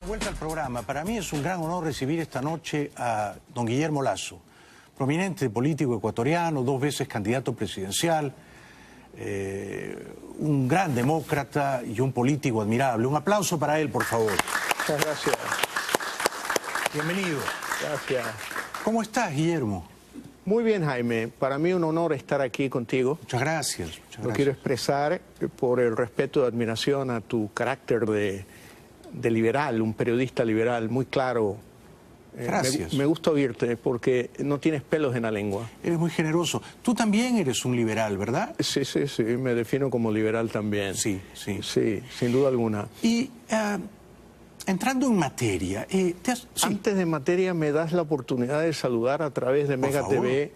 Vuelta al programa. Para mí es un gran honor recibir esta noche a don Guillermo Lasso, prominente político ecuatoriano, 2 veces candidato presidencial, un gran demócrata y un político admirable. Un aplauso para él, por favor. Muchas gracias. Bienvenido. Gracias. ¿Cómo estás, Guillermo? Muy bien, Jaime. Para mí un honor estar aquí contigo. Muchas gracias. Lo quiero expresar por el respeto y admiración a tu carácter de liberal, un periodista liberal muy claro. Gracias. Me gusta oírte porque no tienes pelos en la lengua. Eres muy generoso. Tú también eres un liberal, ¿verdad? Sí, me defino como liberal también. Sí. Sí, sin duda alguna. Y entrando en materia, Antes de materia, me das la oportunidad de saludar a través de Mega TV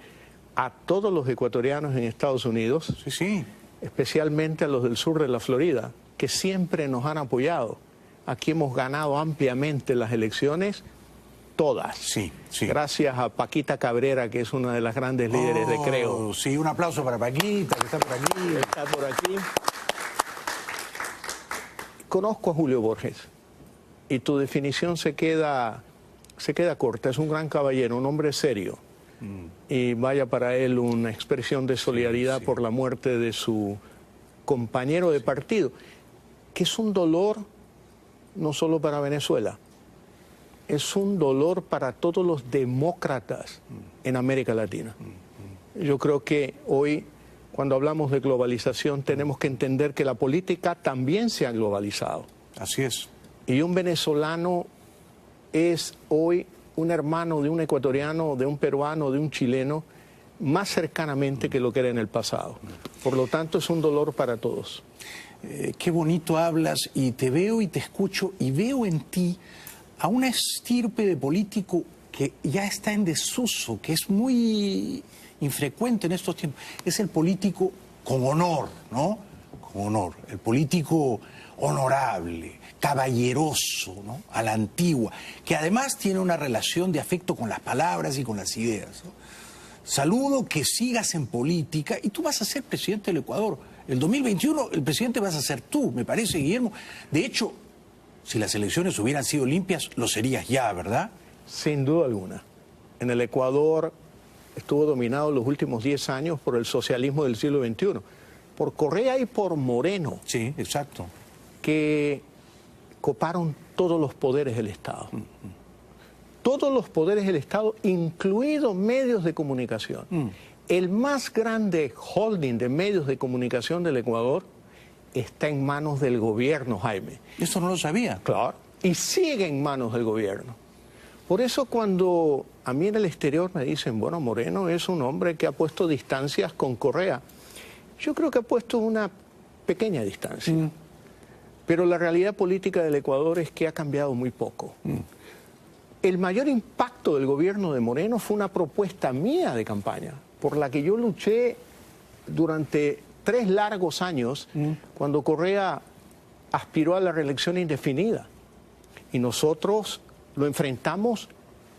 a todos los ecuatorianos en Estados Unidos, Sí. especialmente a los del sur de la Florida, que siempre nos han apoyado. Aquí hemos ganado ampliamente las elecciones, todas. Sí. Gracias a Paquita Cabrera, que es una de las grandes líderes de Creo. Sí, un aplauso para Paquita, que está por aquí. Está por aquí. Conozco a Julio Borges y tu definición se queda corta. Es un gran caballero, un hombre serio. Y vaya para él una expresión de solidaridad por la muerte de su compañero de partido, que es un dolor no solo para Venezuela, es un dolor para todos los demócratas en América Latina. Yo creo que hoy, cuando hablamos de globalización, tenemos que entender que la política también se ha globalizado. Así es. Y un venezolano es hoy un hermano de un ecuatoriano, de un peruano, de un chileno, más cercanamente que lo que era en el pasado. Por lo tanto, es un dolor para todos. Qué bonito hablas, y te veo y te escucho y veo en ti a una estirpe de político que ya está en desuso, que es muy infrecuente en estos tiempos. Es el político con honor, ¿no? Con honor, el político honorable, caballeroso, ¿no? A la antigua, que además tiene una relación de afecto con las palabras y con las ideas, ¿no? Saludo que sigas en política y tú vas a ser presidente del Ecuador. El 2021 el presidente vas a ser tú, me parece, Guillermo. De hecho, si las elecciones hubieran sido limpias, lo serías ya, ¿verdad? Sin duda alguna. En el Ecuador estuvo dominado los últimos 10 años por el socialismo del siglo XXI, por Correa y por Moreno. Sí, exacto. Que coparon todos los poderes del Estado. Todos los poderes del Estado, incluidos medios de comunicación. El más grande holding de medios de comunicación del Ecuador está en manos del gobierno, Jaime. Esto no lo sabía. Claro. Y sigue en manos del gobierno. Por eso cuando a mí en el exterior me dicen, bueno, Moreno es un hombre que ha puesto distancias con Correa, yo creo que ha puesto una pequeña distancia. Pero la realidad política del Ecuador es que ha cambiado muy poco. El mayor impacto del gobierno de Moreno fue una propuesta mía de campaña, por la que yo luché durante 3 largos años, cuando Correa aspiró a la reelección indefinida. Y nosotros lo enfrentamos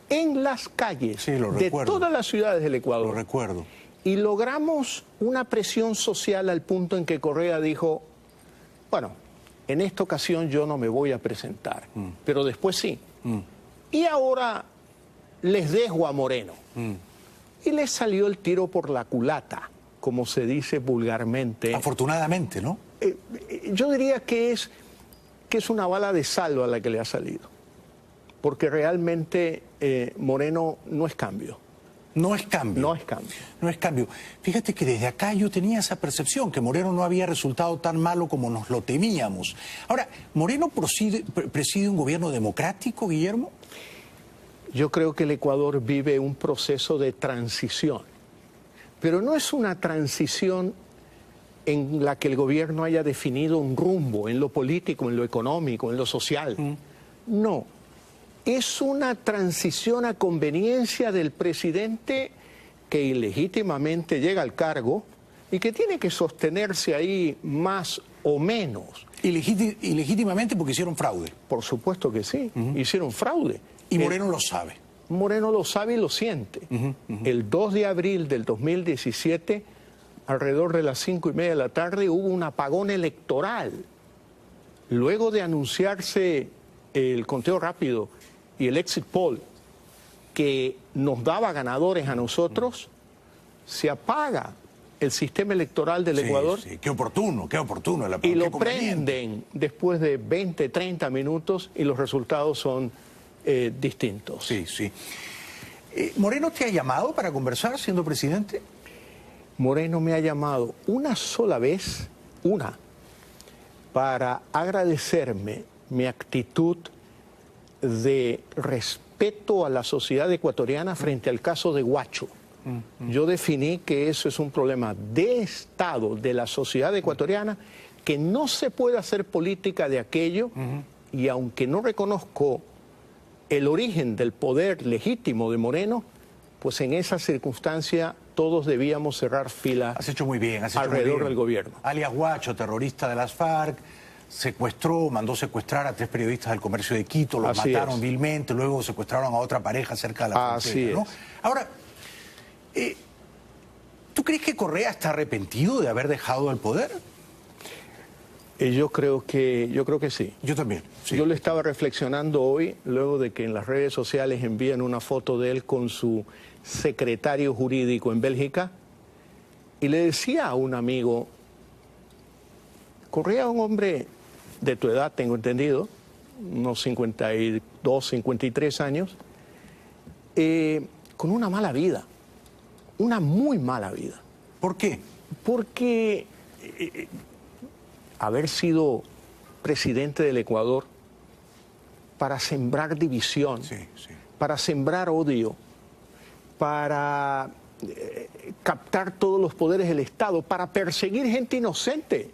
en las calles de todas las ciudades del Ecuador. Lo recuerdo. Y logramos una presión social al punto en que Correa dijo, bueno, en esta ocasión yo no me voy a presentar, pero después sí. Y ahora les dejo a Moreno. Y les salió el tiro por la culata, como se dice vulgarmente. Afortunadamente, ¿no? Yo diría que es una bala de salva la que le ha salido. Porque realmente Moreno no es cambio. No es cambio. No es cambio. No es cambio. Fíjate que desde acá yo tenía esa percepción, que Moreno no había resultado tan malo como nos lo temíamos. Ahora, ¿Moreno preside un gobierno democrático, Guillermo? Yo creo que el Ecuador vive un proceso de transición. Pero no es una transición en la que el gobierno haya definido un rumbo en lo político, en lo económico, en lo social. No. Es una transición a conveniencia del presidente que ilegítimamente llega al cargo y que tiene que sostenerse ahí más o menos. Ilegítimamente porque hicieron fraude. Por supuesto que sí, hicieron fraude. Y Moreno lo sabe. Moreno lo sabe y lo siente. El 2 de abril del 2017, alrededor de las 5:30 de la tarde, hubo un apagón electoral. Luego de anunciarse el conteo rápido y el exit poll que nos daba ganadores a nosotros, se apaga el sistema electoral del Ecuador. Sí, qué oportuno, y lo prenden después de 20, 30 minutos y los resultados son distintos. Sí, sí. ¿Moreno te ha llamado para conversar siendo presidente? Moreno me ha llamado una sola vez, para agradecerme mi actitud de respeto a la sociedad ecuatoriana frente al caso de Guacho. Yo definí que eso es un problema de Estado, de la sociedad ecuatoriana, que no se puede hacer política de aquello, y aunque no reconozco el origen del poder legítimo de Moreno, pues en esa circunstancia todos debíamos cerrar filas. Has hecho muy bien, alrededor del gobierno. Alias Guacho, terrorista de las FARC, mandó secuestrar a 3 periodistas del Comercio de Quito, los mataron vilmente, luego secuestraron a otra pareja cerca de la frontera, ¿no? Ahora, ¿tú crees que Correa está arrepentido de haber dejado el poder? Yo creo que sí. Yo también. Sí. Yo lo estaba reflexionando hoy, luego de que en las redes sociales envían una foto de él con su secretario jurídico en Bélgica, y le decía a un amigo, Correa, un hombre de tu edad, tengo entendido, unos 52, 53 años, con una mala vida, una muy mala vida. ¿Por qué? Porque haber sido presidente del Ecuador para sembrar división, para sembrar odio, para captar todos los poderes del Estado, para perseguir gente inocente.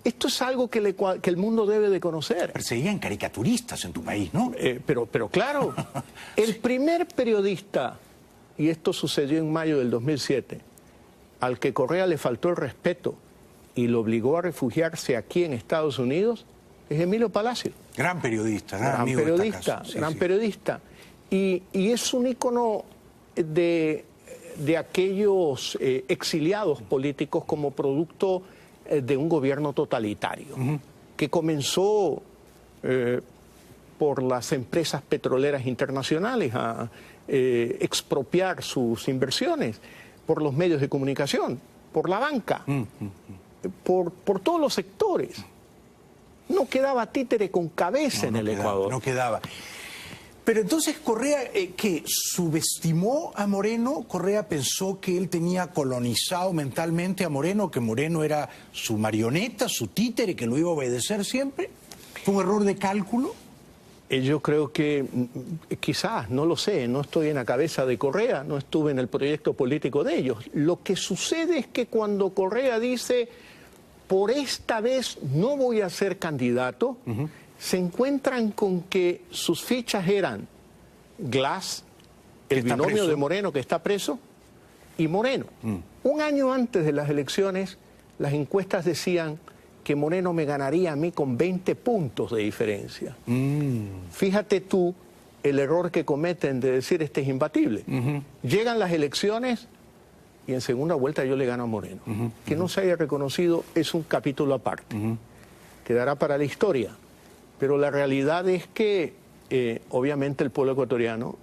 Esto es algo que el mundo debe de conocer. Perseguían caricaturistas en tu país, ¿no? Pero claro, el primer periodista, y esto sucedió en mayo del 2007, al que Correa le faltó el respeto y lo obligó a refugiarse aquí en Estados Unidos, es Emilio Palacio. Gran periodista, gran periodista. Y es un ícono de aquellos exiliados políticos como producto de un gobierno totalitario, que comenzó por las empresas petroleras internacionales a expropiar sus inversiones, por los medios de comunicación, por la banca, por todos los sectores. No quedaba títere con cabeza en el Ecuador. No quedaba. Pero entonces Correa, ¿qué? ¿Subestimó a Moreno? ¿Correa pensó que él tenía colonizado mentalmente a Moreno, que Moreno era su marioneta, su títere, que lo iba a obedecer siempre? ¿Fue un error de cálculo? Yo creo que quizás, no lo sé, no estoy en la cabeza de Correa, no estuve en el proyecto político de ellos. Lo que sucede es que cuando Correa dice, por esta vez no voy a ser candidato, se encuentran con que sus fichas eran Glass, el binomio de Moreno que está preso, y Moreno. Un año antes de las elecciones, las encuestas decían que Moreno me ganaría a mí con 20 puntos de diferencia. Fíjate tú el error que cometen de decir este es imbatible. Llegan las elecciones y en segunda vuelta yo le gano a Moreno. Que no se haya reconocido es un capítulo aparte. Quedará para la historia. Pero la realidad es que obviamente el pueblo ecuatoriano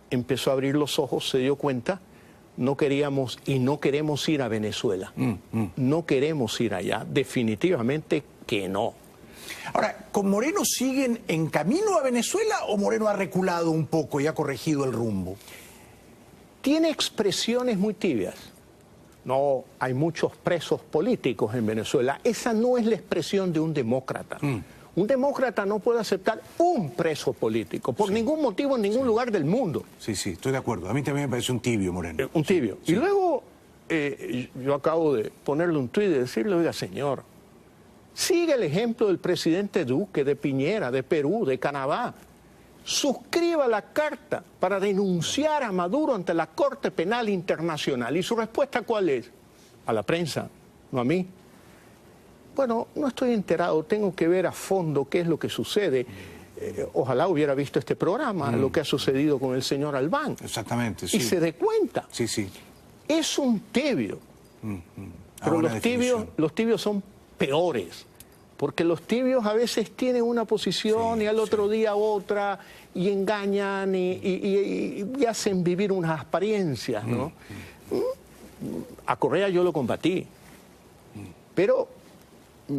empezó a abrir los ojos, se dio cuenta, no queríamos y no queremos ir a Venezuela. No queremos ir allá, definitivamente que no. Ahora, ¿con Moreno siguen en camino a Venezuela o Moreno ha reculado un poco y ha corregido el rumbo? Tiene expresiones muy tibias. No, hay muchos presos políticos en Venezuela. Esa no es la expresión de un demócrata. Un demócrata no puede aceptar un preso político, por ningún motivo en ningún lugar del mundo. Sí, estoy de acuerdo. A mí también me parece un tibio, Moreno. Un tibio. Y luego, yo acabo de ponerle un tuit y decirle, oiga, señor, sigue el ejemplo del presidente Duque, de Piñera, de Perú, de Canadá. Suscriba la carta para denunciar a Maduro ante la Corte Penal Internacional. ¿Y su respuesta cuál es? A la prensa, no a mí. Bueno, no estoy enterado, tengo que ver a fondo qué es lo que sucede. Ojalá hubiera visto este programa, lo que ha sucedido con el señor Albán. Exactamente, sí. Y se dé cuenta. Sí. Es un tibio. Pero los tibios son peores. porque los tibios a veces tienen una posición Sí, y al otro sí. día otra, y engañan y hacen vivir unas apariencias, ¿no? A Correa yo lo combatí, pero...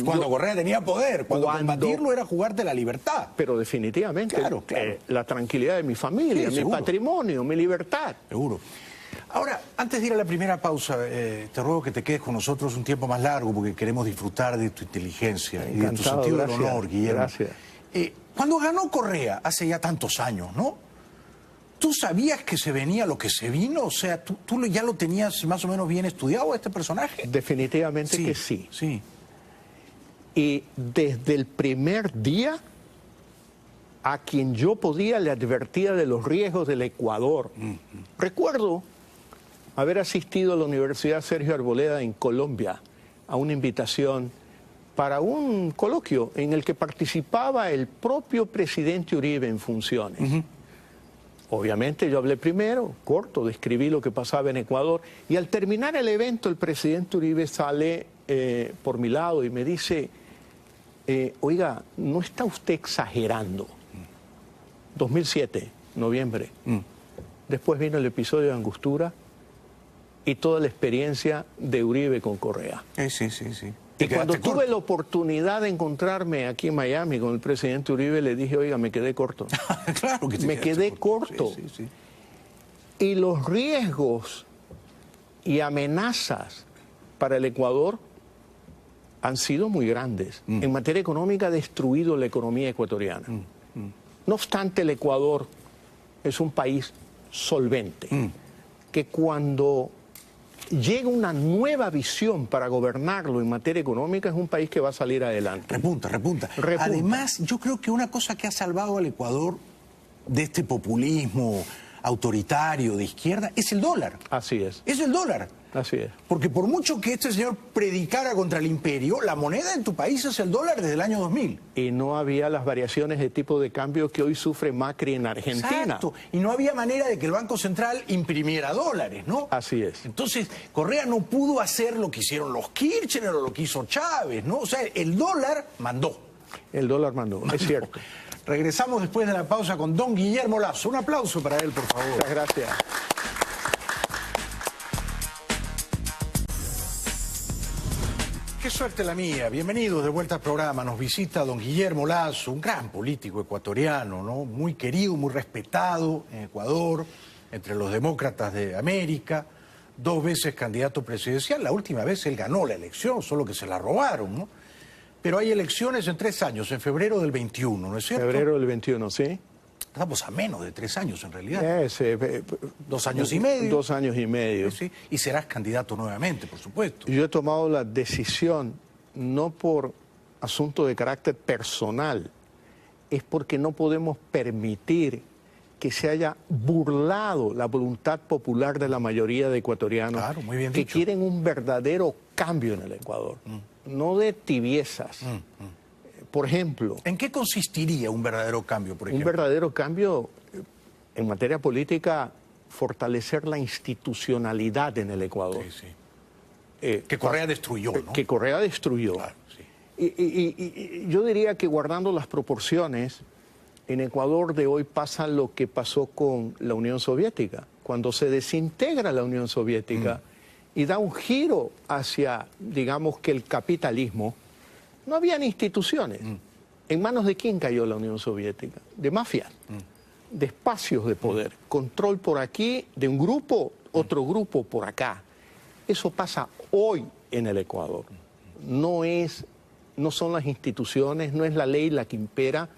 Cuando Correa tenía poder, cuando combatirlo era jugarte la libertad. Pero definitivamente, Claro, claro. La tranquilidad de mi familia, Sí, mi seguro. patrimonio, mi libertad. Seguro. Ahora, antes de ir a la primera pausa, te ruego que te quedes con nosotros un tiempo más largo porque queremos disfrutar de tu inteligencia y de tu Encantado, sentido gracias, del honor, Guillermo. gracias. Cuando ganó Correa, hace ya tantos años, ¿no? ¿Tú sabías que se venía lo que se vino? O sea, ¿tú ya lo tenías más o menos bien estudiado, este personaje? Definitivamente que sí. Sí. Y desde el primer día, a quien yo podía le advertía de los riesgos del Ecuador. Recuerdo haber asistido a la Universidad Sergio Arboleda en Colombia a una invitación para un coloquio en el que participaba el propio presidente Uribe en funciones. Obviamente yo hablé primero, corto, describí lo que pasaba en Ecuador, y al terminar el evento el presidente Uribe sale por mi lado y me dice, oiga, ¿no está usted exagerando? 2007, noviembre. Después vino el episodio de Angostura y toda la experiencia de Uribe con Correa. Sí. Y cuando tuve la oportunidad de encontrarme aquí en Miami con el presidente Uribe, le dije, oiga, me quedé corto. Claro que te Me quedaste quedé corto. Sí. Y los riesgos y amenazas para el Ecuador han sido muy grandes. En materia económica ha destruido la economía ecuatoriana. No obstante, el Ecuador es un país solvente, que cuando llega una nueva visión para gobernarlo en materia económica es un país que va a salir adelante. Repunta. Además, yo creo que una cosa que ha salvado al Ecuador de este populismo autoritario de izquierda es el dólar. Así es, Es el dólar. así es. Porque por mucho que este señor predicara contra el imperio, la moneda en tu país es el dólar desde el año 2000. Y no había las variaciones de tipo de cambio que hoy sufre Macri en Argentina. Exacto. Y no había manera de que el Banco Central imprimiera dólares, ¿no? Así es. Entonces, Correa no pudo hacer lo que hicieron los Kirchner o lo que hizo Chávez, ¿no? O sea, el dólar mandó. El dólar mandó, es cierto. Regresamos después de la pausa con don Guillermo Lasso. Un aplauso para él, por favor. Muchas gracias. Qué suerte la mía. Bienvenidos de vuelta al programa. Nos visita don Guillermo Lasso, un gran político ecuatoriano, ¿no? Muy querido, muy respetado en Ecuador, entre los demócratas de América, 2 veces candidato presidencial. La última vez él ganó la elección, solo que se la robaron, ¿no? Pero hay elecciones en 3 años, en febrero del 21, ¿no es cierto? Febrero del 21, ¿sí? Estamos a menos de 3 años en realidad. 2 años y medio. 2 años y medio. Sí, y serás candidato nuevamente, por supuesto. Yo he tomado la decisión, no por asunto de carácter personal, es porque no podemos permitir que se haya burlado la voluntad popular de la mayoría de ecuatorianos Claro, muy bien que dicho. quieren un verdadero cambio en el Ecuador, no de tibiezas. Por ejemplo, ¿En qué consistiría un verdadero cambio, por un ejemplo? verdadero cambio en materia política, fortalecer la institucionalidad en el Ecuador. Sí. Que Correa destruyó, ¿no? Que Correa destruyó. Claro, sí. Y yo diría que guardando las proporciones, en Ecuador de hoy pasa lo que pasó con la Unión Soviética. Cuando se desintegra la Unión Soviética y da un giro hacia, digamos que el capitalismo, no habían instituciones. ¿En manos de quién cayó la Unión Soviética? De mafias, de espacios de poder. Control por aquí de un grupo, otro grupo por acá. Eso pasa hoy en el Ecuador. No son las instituciones, no es la ley la que impera,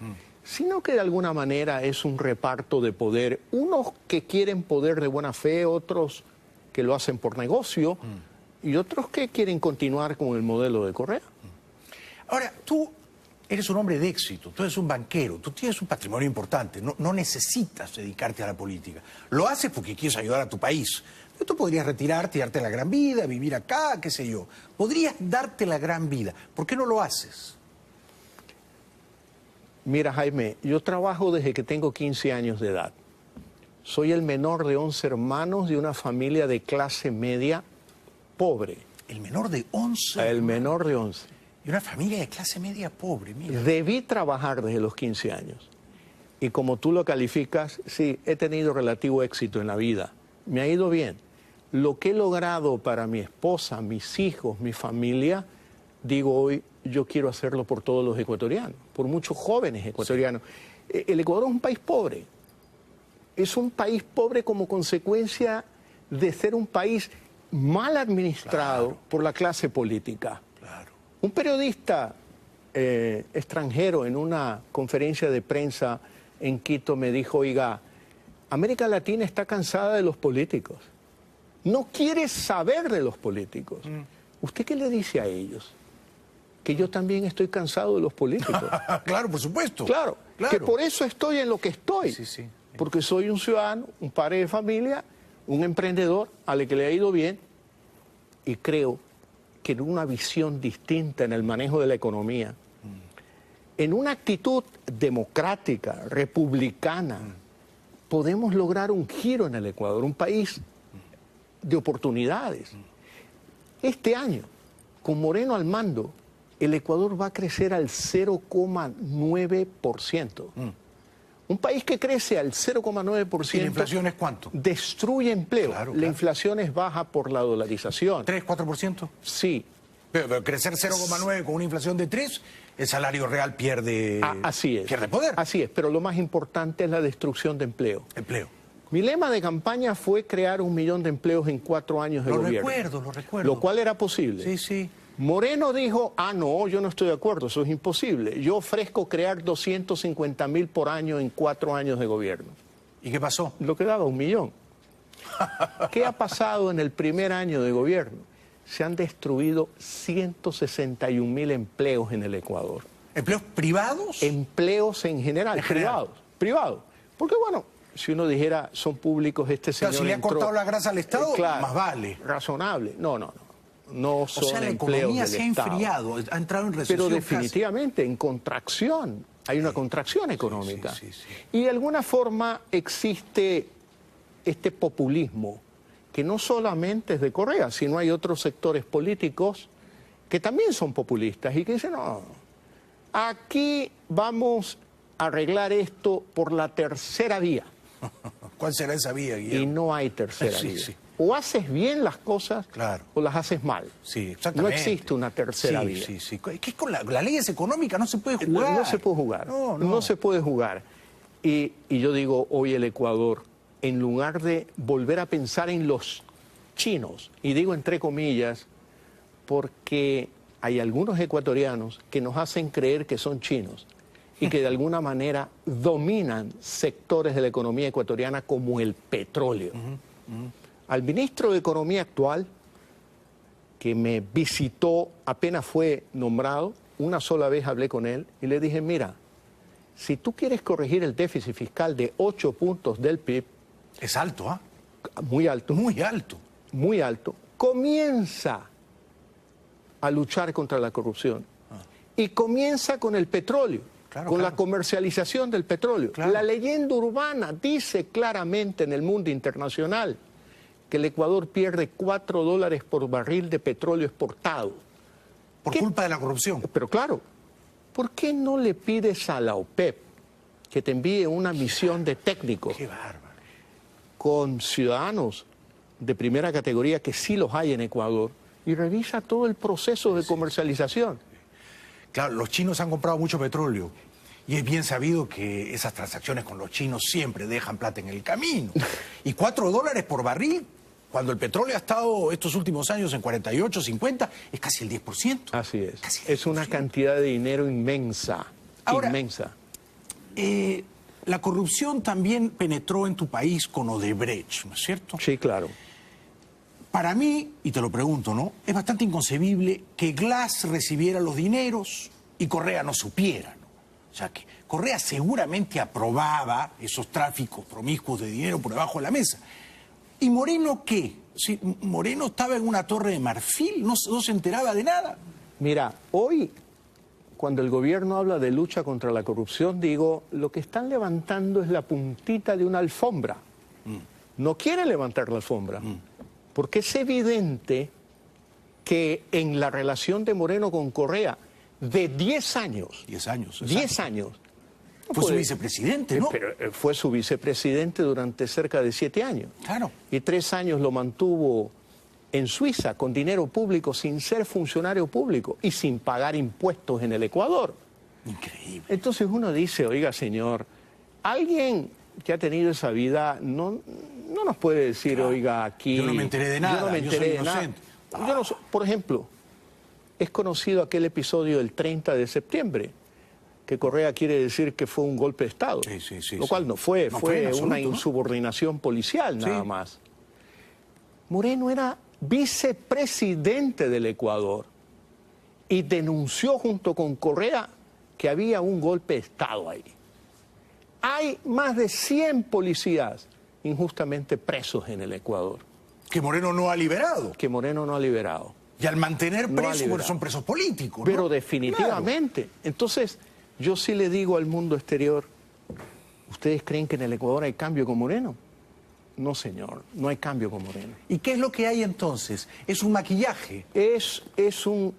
sino que de alguna manera es un reparto de poder. Unos que quieren poder de buena fe, otros que lo hacen por negocio, y otros que quieren continuar con el modelo de Correa. Ahora, tú eres un hombre de éxito, tú eres un banquero, tú tienes un patrimonio importante, no necesitas dedicarte a la política. Lo haces porque quieres ayudar a tu país. Pero tú podrías retirarte y darte la gran vida, vivir acá, qué sé yo. Podrías darte la gran vida. ¿Por qué no lo haces? Mira, Jaime, yo trabajo desde que tengo 15 años de edad. Soy el menor de 11 hermanos de una familia de clase media pobre. El menor de 11. El menor de 11. Y una familia de clase media pobre, mira. Debí trabajar desde los 15 años. Y como tú lo calificas, sí, he tenido relativo éxito en la vida. Me ha ido bien. Lo que he logrado para mi esposa, mis hijos, mi familia, digo hoy, yo quiero hacerlo por todos los ecuatorianos, por muchos jóvenes ecuatorianos. Sí. El Ecuador es un país pobre. Es un país pobre como consecuencia de ser un país mal administrado por la clase política. Claro. Un periodista extranjero en una conferencia de prensa en Quito me dijo, oiga, América Latina está cansada de los políticos. No quiere saber de los políticos. ¿Usted qué le dice a ellos? Que yo también estoy cansado de los políticos. Claro, por supuesto. Claro, que por eso estoy en lo que estoy. Sí, sí. Porque soy un ciudadano, un padre de familia, un emprendedor al que le ha ido bien y creo que en una visión distinta en el manejo de la economía, en una actitud democrática, republicana, podemos lograr un giro en el Ecuador, un país de oportunidades. Este año, con Moreno al mando, el Ecuador va a crecer al 0,9%. Un país que crece al 0,9%... ¿Y la inflación es cuánto? Destruye empleo. Claro, la inflación es baja por la dolarización. ¿3, 4%? Sí. Pero crecer 0,9 con una inflación de 3, el salario real pierde... Así es. Pierde poder. Así es, pero lo más importante es la destrucción de empleo. Empleo. Mi lema de campaña fue crear 1 millón de empleos en 4 años de gobierno. Lo recuerdo. Lo cual era posible. Sí, sí. Moreno dijo, no, yo no estoy de acuerdo, eso es imposible. Yo ofrezco crear 250.000 por año en 4 años de gobierno. ¿Y qué pasó? Lo que daba 1 millón. ¿Qué ha pasado en el primer año de gobierno? Se han destruido 161.000 empleos en el Ecuador. ¿Empleos privados? Empleos en general, privados. Porque bueno, si uno dijera son públicos, este señor si le ha cortado la grasa al Estado, claro, más vale. Razonable. No son o sea, la economía se ha enfriado, ha entrado en recesión. Pero definitivamente en contracción, hay una contracción económica. Sí. Y de alguna forma existe este populismo, que no solamente es de Correa, sino hay otros sectores políticos que también son populistas y que dicen, no, aquí vamos a arreglar esto por la tercera vía. ¿Cuál será esa vía, Guillermo? Y no hay tercera vía. Sí. O haces bien las cosas, claro, o las haces mal. Sí, exactamente. No existe una tercera vía. Sí. Que con las leyes económicas no se puede jugar. No se puede jugar. No se puede jugar. Y yo digo, hoy el Ecuador, en lugar de volver a pensar en los chinos, y digo entre comillas, porque hay algunos ecuatorianos que nos hacen creer que son chinos y que de alguna manera dominan sectores de la economía ecuatoriana como el petróleo. Al ministro de Economía actual, que me visitó apenas fue nombrado, una sola vez hablé con él y le dije, mira, si tú quieres corregir el déficit fiscal de 8 puntos del PIB... Es alto, ¿ah? Muy alto. Muy alto. Muy alto. Comienza a luchar contra la corrupción. Y comienza con el petróleo, la comercialización del petróleo. La leyenda urbana dice claramente en el mundo internacional que el Ecuador pierde $4 por barril de petróleo exportado. ¿Por culpa de la corrupción? Pero claro, ¿por qué no le pides a la OPEP que te envíe una misión de técnicos con ciudadanos de primera categoría, que sí los hay en Ecuador, y revisa todo el proceso de comercialización? Claro, los chinos han comprado mucho petróleo. Y es bien sabido que esas transacciones con los chinos siempre dejan plata en el camino. Y $4 por barril, cuando el petróleo ha estado estos últimos años en 48, 50, es casi el 10%. Así es. Es una cantidad de dinero inmensa. Ahora, inmensa. La corrupción también penetró en tu país con Odebrecht, ¿no es cierto? Sí, claro. Para mí, y te lo pregunto, ¿no? Es bastante inconcebible que Glass recibiera los dineros y Correa no supiera, ¿no? O sea, que Correa seguramente aprobaba esos tráficos promiscuos de dinero por debajo de la mesa. ¿Y Moreno qué? ¿Sí? ¿Moreno estaba en una torre de marfil? ¿No se enteraba de nada? Mira, hoy, cuando el gobierno habla de lucha contra la corrupción, digo, lo que están levantando es la puntita de una alfombra. No quieren levantar la alfombra, porque es evidente que en la relación de Moreno con Correa de 10 años. 10 años. 10 años. No Fue su puede- vicepresidente, ¿no? Pero fue su vicepresidente durante cerca de 7 años. Claro. Y 3 años lo mantuvo en Suiza con dinero público, sin ser funcionario público y sin pagar impuestos en el Ecuador. Increíble. Entonces uno dice, oiga señor, alguien que ha tenido esa vida no nos puede decir, Claro. oiga, aquí... Yo no me enteré de nada, Yo no me yo enteré soy de nada. inocente. Yo no so- por ejemplo, es conocido aquel episodio del 30 de septiembre, que Correa quiere decir que fue un golpe de Estado, Sí, lo cual no fue, No fue fue en una absoluto, ¿no? insubordinación policial nada Sí. más. Moreno era vicepresidente del Ecuador y denunció junto con Correa que había un golpe de Estado ahí. Hay más de 100 policías injustamente presos en el Ecuador, Que Moreno no ha liberado. que Moreno no ha liberado. Y al mantener No ha presos, bueno, liberado. son presos políticos, ¿no? Pero definitivamente. Entonces, yo sí le digo al mundo exterior, ¿ustedes creen que en el Ecuador hay cambio con Moreno? No, señor, no hay cambio con Moreno. ¿Y qué es lo que hay entonces? Es un maquillaje. Es un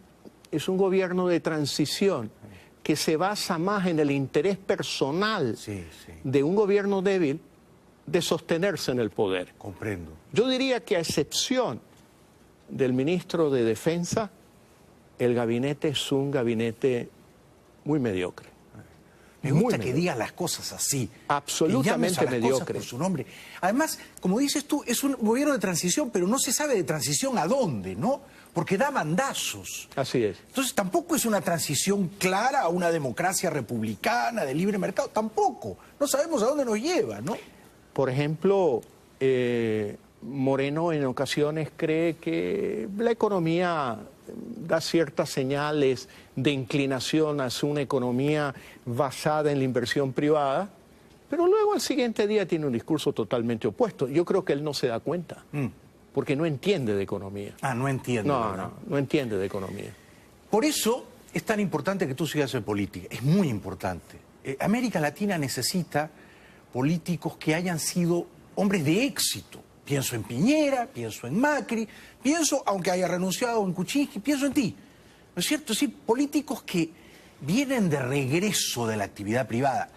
gobierno de transición que se basa más en el interés personal Sí, sí. de un gobierno débil de sostenerse en el poder. Comprendo. Yo diría que a excepción del ministro de Defensa, el gabinete es un gabinete muy mediocre. Me Muy gusta que mediocre. digas las cosas así. Absolutamente Que llames a las mediocre. cosas por su nombre. Además, como dices tú, es un gobierno de transición, pero no se sabe de transición a dónde, ¿no? Porque da bandazos. Así es. Entonces tampoco es una transición clara a una democracia republicana de libre mercado. Tampoco. No sabemos a dónde nos lleva, ¿no? Por ejemplo, Moreno en ocasiones cree que la economía da ciertas señales de inclinación hacia una economía basada en la inversión privada, pero luego al siguiente día tiene un discurso totalmente opuesto. Yo creo que él no se da cuenta, porque no entiende de economía. Ah, no entiendo. No entiende de economía. Por eso es tan importante que tú sigas en política. Es muy importante. América Latina necesita políticos que hayan sido hombres de éxito. Pienso en Piñera, pienso en Macri, pienso, aunque haya renunciado en Kuczynski, pienso en ti. ¿No es cierto? Sí, políticos que vienen de regreso de la actividad privada,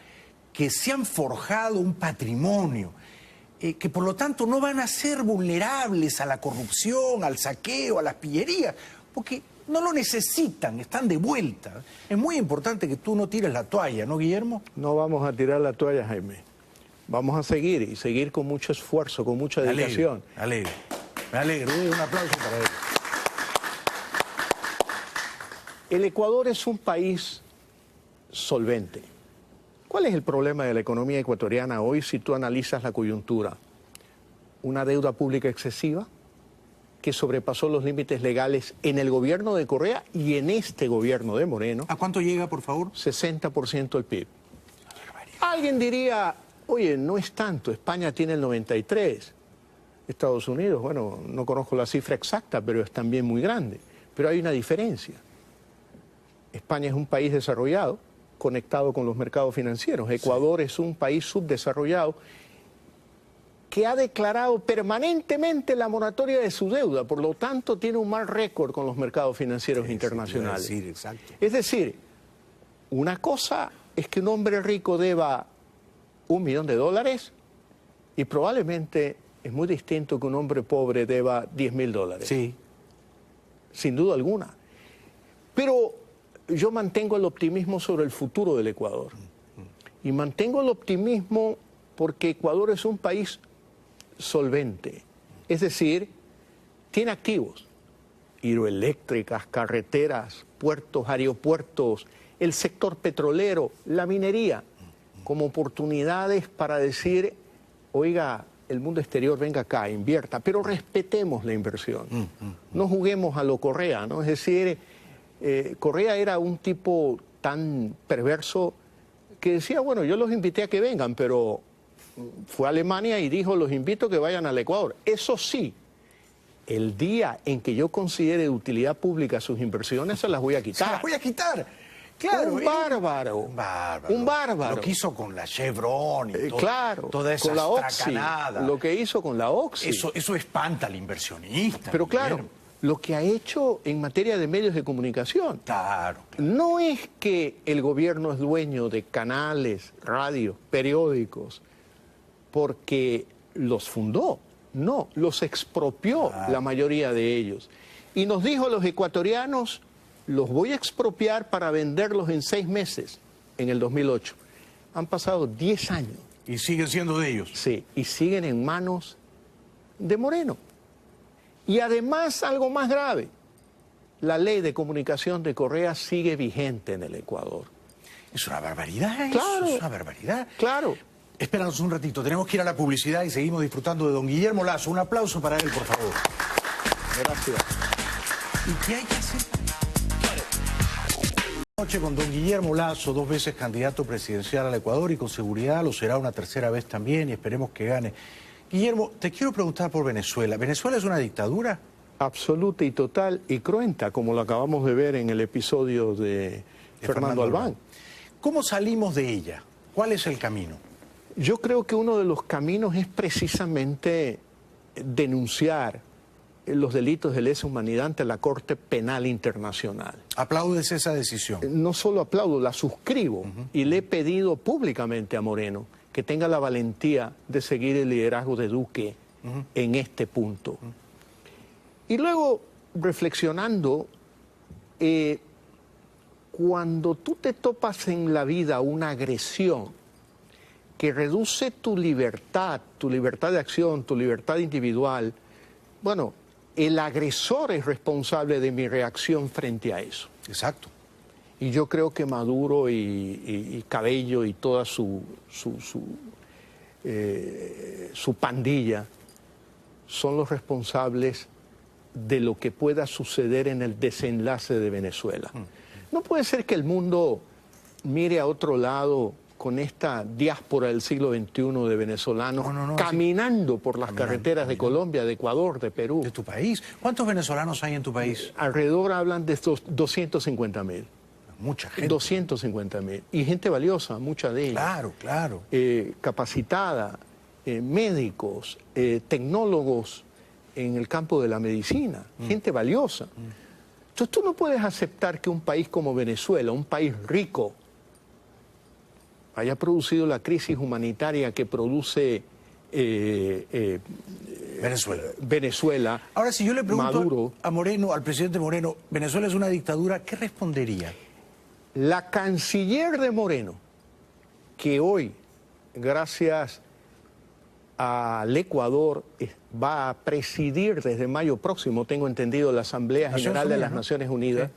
que se han forjado un patrimonio, que por lo tanto no van a ser vulnerables a la corrupción, al saqueo, a las pillerías, porque no lo necesitan, están de vuelta. Es muy importante que tú no tires la toalla, ¿no, Guillermo? No vamos a tirar la toalla, Jaime. Vamos a seguir y seguir con mucho esfuerzo, con mucha dedicación. Me alegro. Me alegro. Un aplauso para él. El Ecuador es un país solvente. ¿Cuál es el problema de la economía ecuatoriana hoy si tú analizas la coyuntura? Una deuda pública excesiva que sobrepasó los límites legales en el gobierno de Correa y en este gobierno de Moreno, ¿A cuánto llega, por favor? 60% del PIB. Alguien diría, oye, no es tanto, España tiene el 93%, Estados Unidos, bueno, no conozco la cifra exacta, pero es también muy grande. Pero hay una diferencia. España es un país desarrollado, conectado con los mercados financieros. Ecuador es un país subdesarrollado que ha declarado permanentemente la moratoria de su deuda, por lo tanto tiene un mal récord con los mercados financieros internacionales. Sí, exacto. Es decir, una cosa es que un hombre rico deba $1 millón y probablemente es muy distinto que un hombre pobre deba $10.000. Sí. Sin duda alguna. Pero yo mantengo el optimismo sobre el futuro del Ecuador. Y mantengo el optimismo porque Ecuador es un país solvente. Es decir, tiene activos, hidroeléctricas, carreteras, puertos, aeropuertos, el sector petrolero, la minería, como oportunidades para decir, oiga, el mundo exterior venga acá, invierta, pero respetemos la inversión. No juguemos a lo Correa, ¿no? Es decir, Correa era un tipo tan perverso que decía, bueno, yo los invité a que vengan, pero fue a Alemania y dijo, los invito a que vayan al Ecuador. Eso sí, el día en que yo considere de utilidad pública sus inversiones, se las voy a Se quitar. las voy a quitar. Claro. Un bárbaro. Un bárbaro. Un bárbaro. Lo que hizo con la Chevron y todo, Claro, toda esa con la Oxy, tracanada. lo que hizo con la Oxy. Eso espanta al inversionista. Pero claro, Guillermo. lo que ha hecho en materia de medios de comunicación. Claro. No es que el gobierno es dueño de canales, radios, periódicos, porque los fundó. No, los expropió la mayoría de ellos. Y nos dijo a los ecuatorianos, los voy a expropiar para venderlos en 6 meses, en el 2008. Han pasado 10 años. ¿Y siguen siendo de ellos? Sí, y siguen en manos de Moreno. Y además, algo más grave, la ley de comunicación de Correa sigue vigente en el Ecuador. Es una barbaridad, Claro. eso es una barbaridad. Claro. Espéranos un ratito, tenemos que ir a la publicidad y seguimos disfrutando de don Guillermo Lasso. Un aplauso para él, por favor. Gracias. ¿Y qué hay que hacer? Noche con don Guillermo Lasso, 2 veces candidato presidencial al Ecuador y con seguridad lo será una tercera vez también y esperemos que gane. Guillermo, te quiero preguntar por Venezuela. ¿Venezuela es una dictadura? Absoluta y total y cruenta, como lo acabamos de ver en el episodio de Fernando Albán. ¿Cómo salimos de ella? ¿Cuál es el camino? Yo creo que uno de los caminos es precisamente denunciar los delitos de lesa humanidad ante la Corte Penal Internacional. ¿Aplaudes esa decisión? No solo aplaudo, la suscribo y le he pedido públicamente a Moreno que tenga la valentía de seguir el liderazgo de Duque en este punto. Y luego, reflexionando, cuando tú te topas en la vida una agresión que reduce tu libertad de acción, tu libertad individual, bueno, el agresor es responsable de mi reacción frente a eso. Exacto. Y yo creo que Maduro y Cabello y toda su pandilla son los responsables de lo que pueda suceder en el desenlace de Venezuela. No puede ser que el mundo mire a otro lado con esta diáspora del siglo XXI de venezolanos caminando por las carreteras de Colombia, de Ecuador, de Perú. ¿De tu país? ¿Cuántos venezolanos hay en tu país? Alrededor hablan de estos 250.000. Mucha gente. 250.000. Y gente valiosa, mucha de ellas. Claro, claro. Capacitada, médicos, tecnólogos en el campo de la medicina, gente valiosa. Entonces tú no puedes aceptar que un país como Venezuela, un país rico, haya producido la crisis humanitaria que produce Venezuela. Ahora, si yo le pregunto Maduro, a Moreno, al presidente Moreno, ¿Venezuela es una dictadura? ¿Qué respondería? La canciller de Moreno, que hoy, gracias al Ecuador, va a presidir desde mayo próximo, tengo entendido, la Asamblea General de las Naciones Unidas,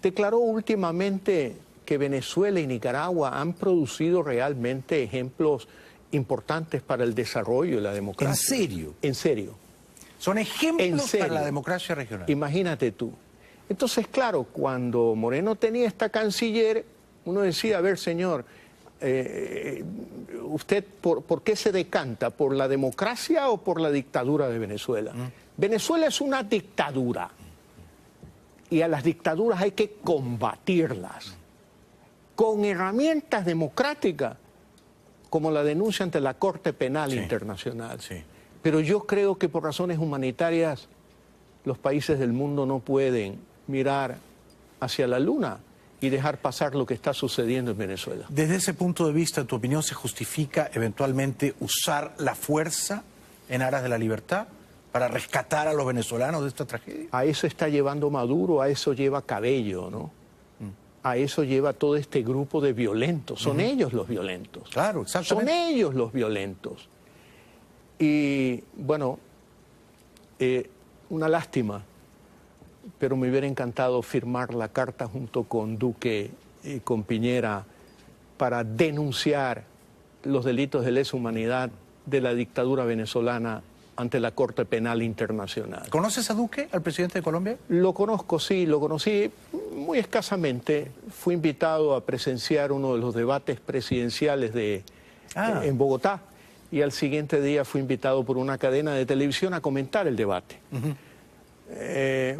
declaró últimamente que Venezuela y Nicaragua han producido realmente ejemplos importantes para el desarrollo y la democracia. ¿En serio? En serio. Son ejemplos para la democracia regional. Imagínate tú. Entonces, claro, cuando Moreno tenía esta canciller, uno decía, a ver, señor, ¿usted por qué se decanta? ¿Por la democracia o por la dictadura de Venezuela? Venezuela es una dictadura y a las dictaduras hay que combatirlas con herramientas democráticas como la denuncia ante la Corte Penal Internacional. Sí. Pero yo creo que por razones humanitarias los países del mundo no pueden mirar hacia la luna y dejar pasar lo que está sucediendo en Venezuela. Desde ese punto de vista, ¿en tu opinión se justifica eventualmente usar la fuerza en aras de la libertad para rescatar a los venezolanos de esta tragedia? A eso está llevando Maduro, a eso lleva Cabello, ¿no? A eso lleva todo este grupo de violentos. Son ellos los violentos. Claro, exactamente. Son ellos los violentos. Y, bueno, una lástima, pero me hubiera encantado firmar la carta junto con Duque y con Piñera para denunciar los delitos de lesa humanidad de la dictadura venezolana ante la Corte Penal Internacional. ¿Conoces a Duque, al presidente de Colombia? Lo conozco, sí, lo conocí muy escasamente. Fui invitado a presenciar uno de los debates presidenciales en Bogotá y al siguiente día fui invitado por una cadena de televisión a comentar el debate.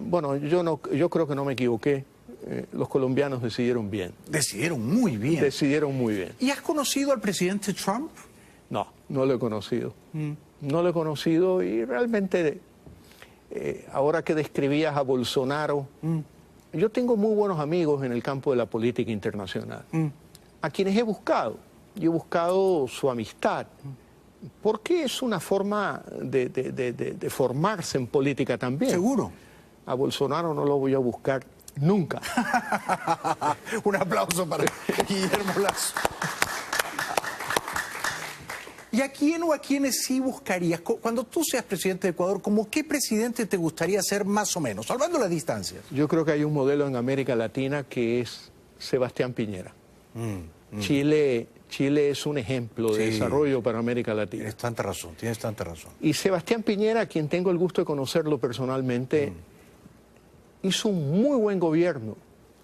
Bueno, yo creo que no me equivoqué. Los colombianos decidieron bien. Decidieron muy bien. Decidieron muy bien. ¿Y has conocido al presidente Trump? No, no lo he conocido. No lo he conocido y realmente ahora que describías a Bolsonaro, yo tengo muy buenos amigos en el campo de la política internacional, a quienes he buscado. Yo he buscado su amistad, porque es una forma de formarse en política también. Seguro. A Bolsonaro no lo voy a buscar nunca. Un aplauso para Guillermo Lasso. ¿Y a quién o a quiénes sí buscarías? Cuando tú seas presidente de Ecuador, ¿cómo qué presidente te gustaría ser más o menos, salvando las distancias? Yo creo que hay un modelo en América Latina que es Sebastián Piñera. Chile es un ejemplo de desarrollo para América Latina. Tienes tanta razón. Y Sebastián Piñera, a quien tengo el gusto de conocerlo personalmente, hizo un muy buen gobierno,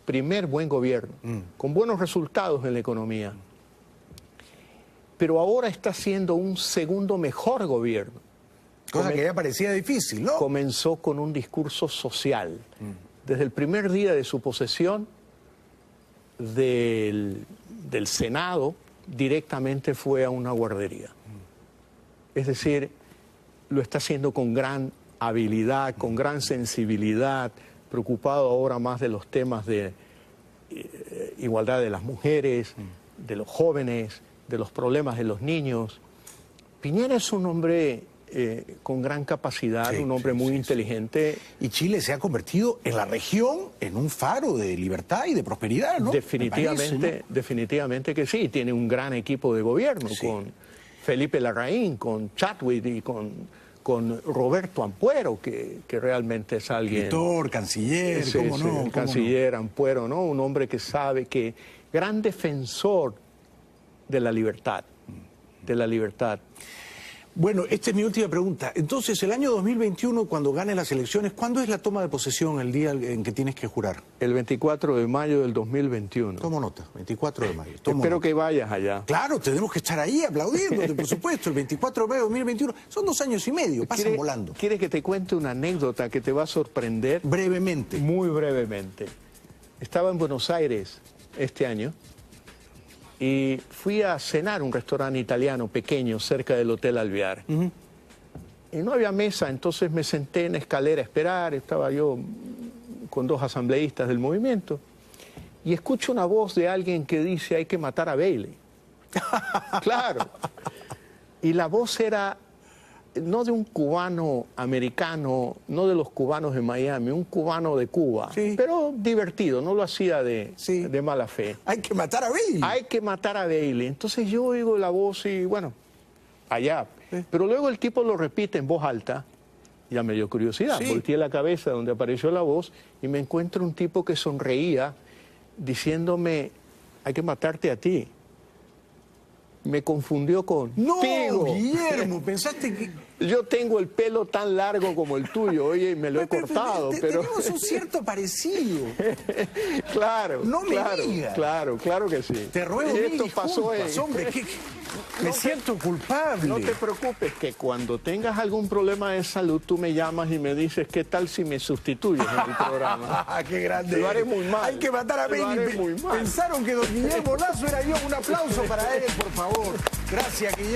primer buen gobierno, con buenos resultados en la economía. Pero ahora está haciendo un segundo mejor gobierno. Cosa que ya parecía difícil, ¿no? Comenzó con un discurso social. Desde el primer día de su posesión del Senado, directamente fue a una guardería. Es decir, lo está haciendo con gran habilidad, con gran sensibilidad, preocupado ahora más de los temas de igualdad de las mujeres, de los jóvenes, de los problemas de los niños. Piñera es un hombre con gran capacidad, un hombre muy inteligente. Y Chile se ha convertido en la región en un faro de libertad y de prosperidad, ¿no? Definitivamente, parece, ¿no? Definitivamente que sí. Tiene un gran equipo de gobierno con Felipe Larraín, con Chadwick y con Roberto Ampuero, que realmente es alguien... Escritor, canciller, ¿cómo no? El canciller Ampuero, ¿no? Un hombre que sabe que... Gran defensor de la libertad, Bueno, esta es mi última pregunta. Entonces, el año 2021, cuando ganes las elecciones, ¿cuándo es la toma de posesión, el día en que tienes que jurar? El 24 de mayo del 2021. Tomo nota, 24 de mayo. Espero que vayas allá. Claro, tenemos que estar ahí aplaudiéndote, por supuesto, el 24 de mayo de 2021. Son 2 años y medio, pasan volando. ¿Quieres que te cuente una anécdota que te va a sorprender? Brevemente. Muy brevemente. Estaba en Buenos Aires este año y fui a cenar a un restaurante italiano pequeño cerca del Hotel Alvear. Y no había mesa, entonces me senté en la escalera a esperar. Estaba yo con 2 asambleístas del movimiento y escucho una voz de alguien que dice: hay que matar a Bailey. Claro. Y la voz era no de un cubano americano, no de los cubanos de Miami, un cubano de Cuba, pero divertido, no lo hacía de mala fe. Hay que matar a Bailey. Hay que matar a Bailey. Entonces yo oigo la voz y bueno, allá. Pero luego el tipo lo repite en voz alta, ya me dio curiosidad. Volteé la cabeza donde apareció la voz y me encuentro un tipo que sonreía diciéndome: hay que matarte a ti. Me confundió contigo. No, Guillermo, pensaste que... Yo tengo el pelo tan largo como el tuyo, oye, y me lo he cortado, pero... Tenemos un cierto parecido. Claro, no me digas. Claro que sí. Te ruego mil disculpas, hombre, me siento culpable. No te preocupes, que cuando tengas algún problema de salud, tú me llamas y me dices: ¿qué tal si me sustituyes en el programa? ¡Qué grande! Lo haré muy mal. Hay que matar a Bailey. Pensaron que don Guillermo Lasso era yo. Un aplauso para él, por favor. Gracias, Guillermo.